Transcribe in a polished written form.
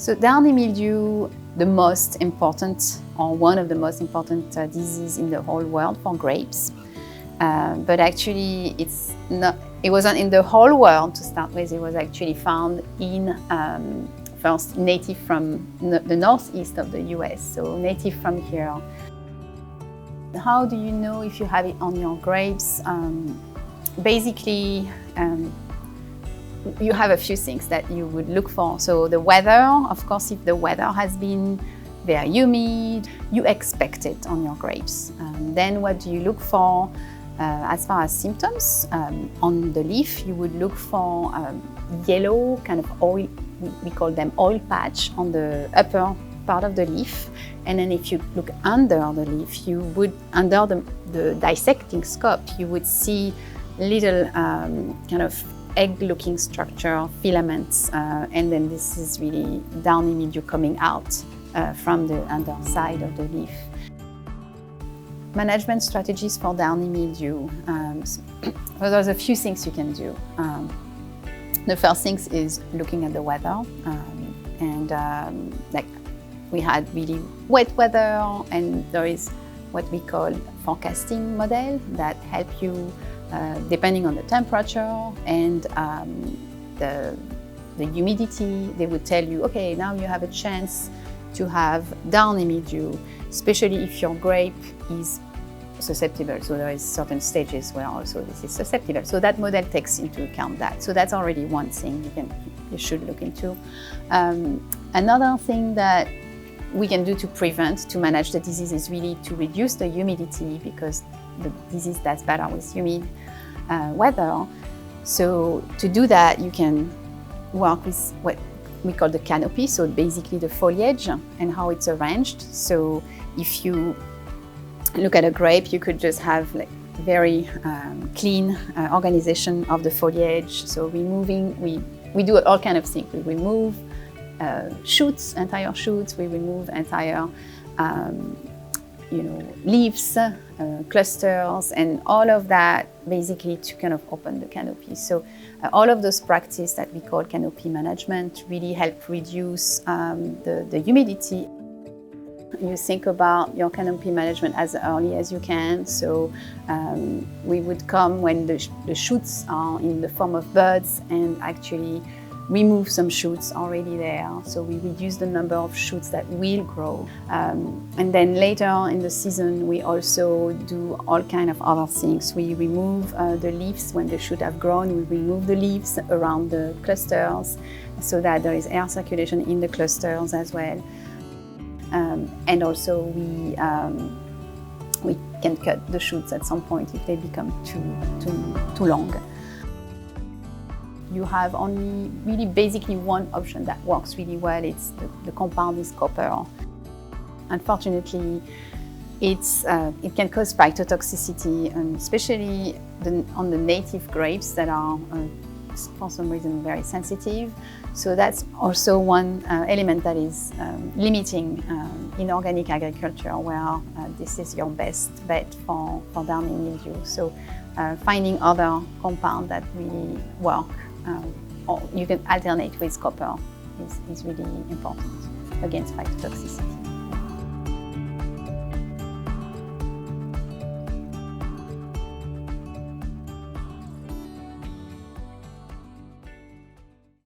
So downy mildew, the most important, or one of the most important diseases in the whole world for grapes. But actually it wasn't in the whole world to start with. It was actually found in, first native from the northeast of the US, so native from here. How do you know if you have it on your grapes? Basically, you have a few things that you would look for. So the weather, of course, if the weather has been very humid, you expect it on your grapes. Then what do you look for as far as symptoms? On the leaf, you would look for yellow, kind of oil, we call them oil patch on the upper part of the leaf. And then if you look under the leaf, you would, under the dissecting scope, you would see little kind of egg-looking structure, filaments, and then this is really downy mildew coming out from the underside of the leaf. Management strategies for downy mildew. So there's a few things you can do. The first thing is looking at the weather, like we had really wet weather, and there is what we call forecasting model that help you depending on the temperature and the humidity. They would tell you, okay, now you have a chance to have downy mildew, especially if your grape is susceptible. So there is certain stages where also this is susceptible. So that model takes into account that. So that's already one thing you should look into. Another thing that we can do to prevent, to manage the disease, is really to reduce the humidity, because the disease does better with humid weather. So to do that, you can work with what we call the canopy, so basically the foliage and how it's arranged. So if you look at a grape, you could just have like very clean organization of the foliage. So removing, we do all kinds of things. We remove shoots, entire shoots. We remove entire leaves, clusters, and all of that basically to kind of open the canopy. So all of those practices that we call canopy management really help reduce the humidity. You think about your canopy management as early as you can. So we would come when the shoots are in the form of buds and actually remove some shoots already there. So we reduce the number of shoots that will grow. And then later in the season, we also do all kinds of other things. We remove the leaves when the shoots have grown. We remove the leaves around the clusters so that there is air circulation in the clusters as well. And also we can cut the shoots at some point if they become too long. You have only really basically one option that works really well. It's the compound is copper. Unfortunately, it can cause phytotoxicity, and especially on the native grapes that are for some reason very sensitive. So that's also one element that is limiting in organic agriculture, where this is your best bet for downy mildew. So finding other compounds that really work, or you can alternate with copper, is really important against phytotoxicity.